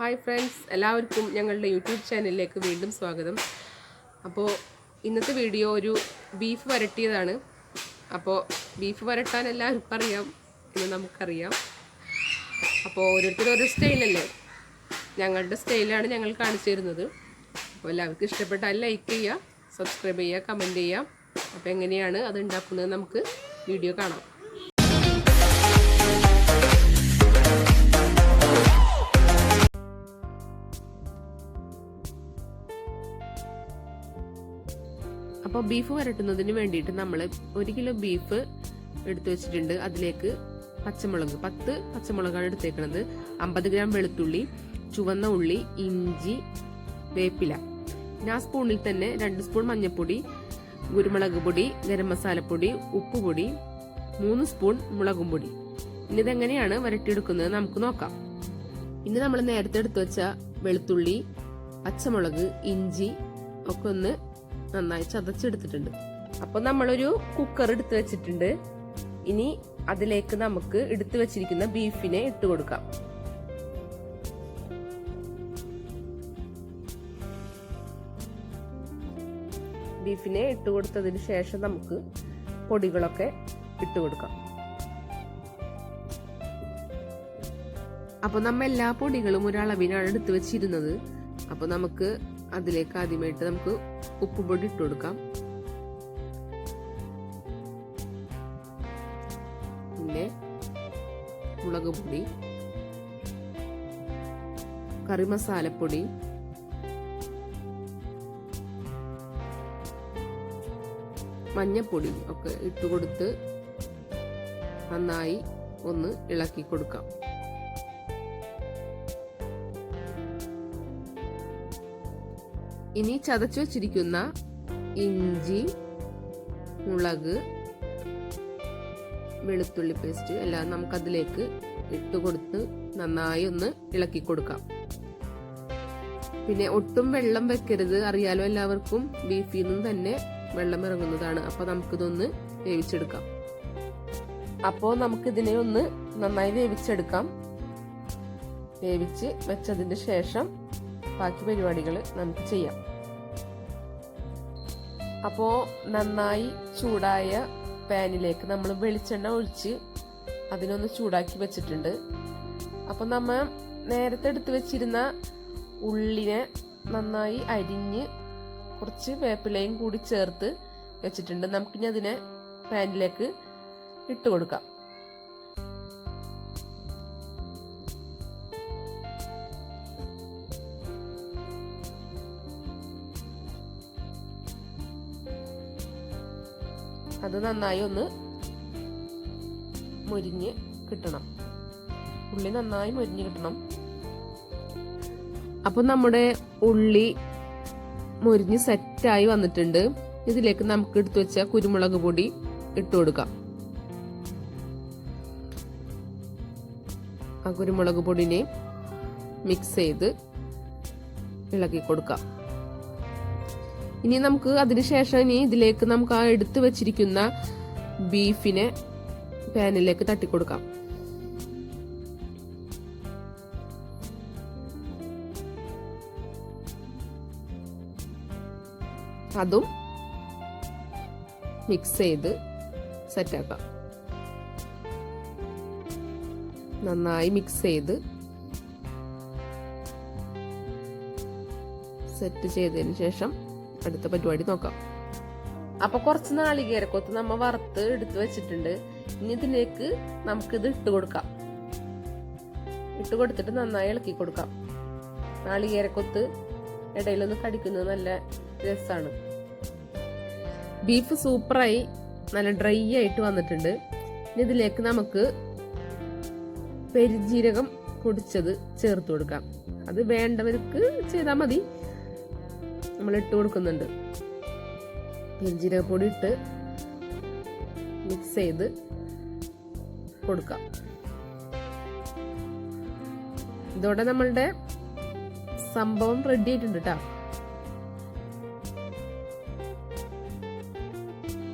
Hi friends, എല്ലാവർക്കും ഞങ്ങളുടെ YouTube ചാനലിലേക്ക് വീണ്ടും സ്വാഗതം. അപ്പോൾ ഇന്നത്തെ വീഡിയോ ഒരു ബീഫ് വരട്ടിയതാണ്. അപ്പോൾ ബീഫ് വരട്ടാൻ എല്ലാവർക്കും അറിയാം എന്ന് നമുക്കറിയാം. അപ്പോൾ ഓരോരുത്തരും ഓരോ സ്റ്റൈലല്ലേ, ഞങ്ങളുടെ സ്റ്റൈലാണ് ഞങ്ങൾ കാണിച്ചു തരുന്നത്. അപ്പോൾ എല്ലാവർക്കും ഇഷ്ടപ്പെട്ടാൽ ലൈക്ക് ചെയ്യുക, സബ്സ്ക്രൈബ് ചെയ്യുക, കമൻറ്റ് ചെയ്യുക. അപ്പോൾ എങ്ങനെയാണ് അത് ഉണ്ടാക്കുന്നത് നമുക്ക് വീഡിയോ കാണാം. അപ്പോൾ ബീഫ് വരട്ടുന്നതിന് വേണ്ടിയിട്ട് നമ്മൾ 1 കിലോ ബീഫ് എടുത്തു വെച്ചിട്ടുണ്ട്. അതിലേക്ക് പച്ചമുളക് 10 പച്ചമുളകാണ് എടുത്തേക്കുന്നത്, 50 ഗ്രാം വെളുത്തുള്ളി, ചുവന്ന ഉള്ളി, ഇഞ്ചി, വേപ്പില. പിന്നെ ആ സ്പൂണിൽ തന്നെ 2 സ്പൂൺ മഞ്ഞൾപ്പൊടി, കുരുമുളക് പൊടി, ഗരം മസാലപ്പൊടി, ഉപ്പുപൊടി, 3 സ്പൂൺ മുളകും പൊടി. ഇനി ഇതെങ്ങനെയാണ് വരട്ടിയെടുക്കുന്നത് നമുക്ക് നോക്കാം. ഇനി നമ്മൾ നേരത്തെ എടുത്തു വെച്ച വെളുത്തുള്ളി, പച്ചമുളക്, ഇഞ്ചി ഒക്കെ ഒന്ന് നന്നായി ചതച്ചെടുത്തിട്ടുണ്ട്. അപ്പൊ നമ്മളൊരു കുക്കർ എടുത്തു വെച്ചിട്ടുണ്ട്. ഇനി അതിലേക്ക് നമുക്ക് എടുത്തു വെച്ചിരിക്കുന്ന ബീഫിനെ ഇട്ട് കൊടുക്കാം. ബീഫിനെ ഇട്ട് കൊടുത്തതിന് ശേഷം നമുക്ക് പൊടികളൊക്കെ ഇട്ട് കൊടുക്കാം. അപ്പൊ നമ്മ എല്ലാ പൊടികളും ഒരളവിനാണ് എടുത്തു വെച്ചിരുന്നത്. അപ്പൊ നമുക്ക് അതിലേക്ക് ആദ്യമായിട്ട് നമുക്ക് ഉപ്പുപൊടി ഇട്ട് കൊടുക്കാം. പിന്നെ മുളക് പൊടി, കറി മസാലപ്പൊടി, മഞ്ഞപ്പൊടി ഒക്കെ ഇട്ട് കൊടുത്ത് നന്നായി ഒന്ന് ഇളക്കി കൊടുക്കാം. ഇനി ചതച്ചു വെച്ചിരിക്കുന്ന ഇഞ്ചി, മുളക്, വെളുത്തുള്ളി പേസ്റ്റ് എല്ലാം നമുക്കതിലേക്ക് ഇട്ട് കൊടുത്ത് നന്നായി ഒന്ന് ഇളക്കി കൊടുക്കാം. പിന്നെ ഒട്ടും വെള്ളം വെക്കരുത്, അറിയാലോ എല്ലാവർക്കും ബീഫിൽ നിന്നും തന്നെ വെള്ളം ഇറങ്ങുന്നതാണ്. അപ്പൊ നമുക്കിതൊന്ന് വേവിച്ചെടുക്കാം. അപ്പോ നമുക്കിതിനെ ഒന്ന് നന്നായി വേവിച്ചെടുക്കാം. വേവിച്ച് വെച്ചതിന് ശേഷം ബാക്കി പരിപാടികൾ നമുക്ക് ചെയ്യാം. അപ്പോ നന്നായി ചൂടായ പാനിലേക്ക് നമ്മൾ വെളിച്ചെണ്ണ ഒഴിച്ച് അതിനൊന്ന് ചൂടാക്കി വെച്ചിട്ടുണ്ട്. അപ്പൊ നമ്മ നേരത്തെ എടുത്തു വെച്ചിരുന്ന ഉള്ളിനെ നന്നായി അരിഞ്ഞ് കുറച്ച് വേപ്പിലയും കൂടി ചേർത്ത് വെച്ചിട്ടുണ്ട്. നമുക്കിനി അതിനെ പാനിലേക്ക് ഇട്ട് കൊടുക്കാം. അത് നന്നായി ഒന്ന് മൊരിഞ്ഞ് കിട്ടണം. ഉള്ളി നന്നായി മൊരിഞ്ഞ് കിട്ടണം. അപ്പൊ നമ്മുടെ ഉള്ളി മൊരിഞ്ഞ് സെറ്റായി വന്നിട്ടുണ്ട്. ഇതിലേക്ക് നമുക്ക് എടുത്തു വെച്ച കുരുമുളക് പൊടി ഇട്ട് കൊടുക്കാം. ആ കുരുമുളക് പൊടിനെ മിക്സ് ചെയ്ത് ഇളക്കി കൊടുക്കാം. ഇനി നമുക്ക് അതിനുശേഷം ഇതിലേക്ക് നമുക്ക് ആ എടുത്തു വെച്ചിരിക്കുന്ന ബീഫിനെ പാനിലേക്ക് തട്ടിക്കൊടുക്കാം. അതും മിക്സ് ചെയ്ത് സെറ്റാക്കാം. നന്നായി മിക്സ് ചെയ്ത് സെറ്റ് ചെയ്തതിന് ശേഷം അടുത്ത പരിപാടി നോക്കാം. അപ്പൊ കുറച്ച് നാളികേരക്കൊത്ത് നമ്മ വറുത്ത് എടുത്തു വെച്ചിട്ടുണ്ട്. ഇനി ഇതിലേക്ക് നമുക്കിത് ഇട്ട് കൊടുക്കാം. ഇട്ട് കൊടുത്തിട്ട് നന്നായി ഇളക്കി കൊടുക്കാം. നാളികേരക്കൊത്ത് ഇടയിലൊന്ന് കടിക്കുന്നത് നല്ല രസാണ്. ബീഫ് സൂപ്പറായി നല്ല ഡ്രൈ ആയിട്ട് വന്നിട്ടുണ്ട്. ഇനി ഇതിലേക്ക് നമുക്ക് പെരുംജീരകം പൊടിച്ചത് ചേർത്ത് കൊടുക്കാം. അത് വേണ്ടവർക്ക് ചെയ്താൽ മതി. നമ്മൾ ഇട്ട് കൊടുക്കുന്നുണ്ട്. പെരുംജീരകപ്പൊടി ഇട്ട് മിക്സ് ചെയ്ത് കൊടുക്കാം. ഇതോടെ നമ്മളുടെ സംഭവം റെഡി ആയിട്ടുണ്ട് കേട്ടോ.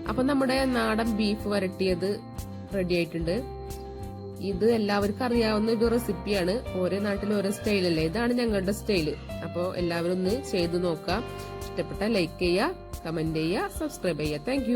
അപ്പൊ നമ്മുടെ നാടൻ ബീഫ് വരട്ടിയത് റെഡി ആയിട്ടുണ്ട്. ഇത് എല്ലാവർക്കും അറിയാവുന്ന ഒരു റെസിപ്പിയാണ്. ഓരോ നാട്ടിൽ ഓരോ സ്റ്റൈലല്ലേ. ഇതാണ് ഞങ്ങളുടെ സ്റ്റൈല്. അപ്പോൾ എല്ലാവരും ഒന്ന് ചെയ്തു നോക്കാം. ഇഷ്ടപ്പെട്ട ലൈക്ക് ചെയ്യുക, കമന്റ് ചെയ്യുക, സബ്സ്ക്രൈബ് ചെയ്യുക. താങ്ക്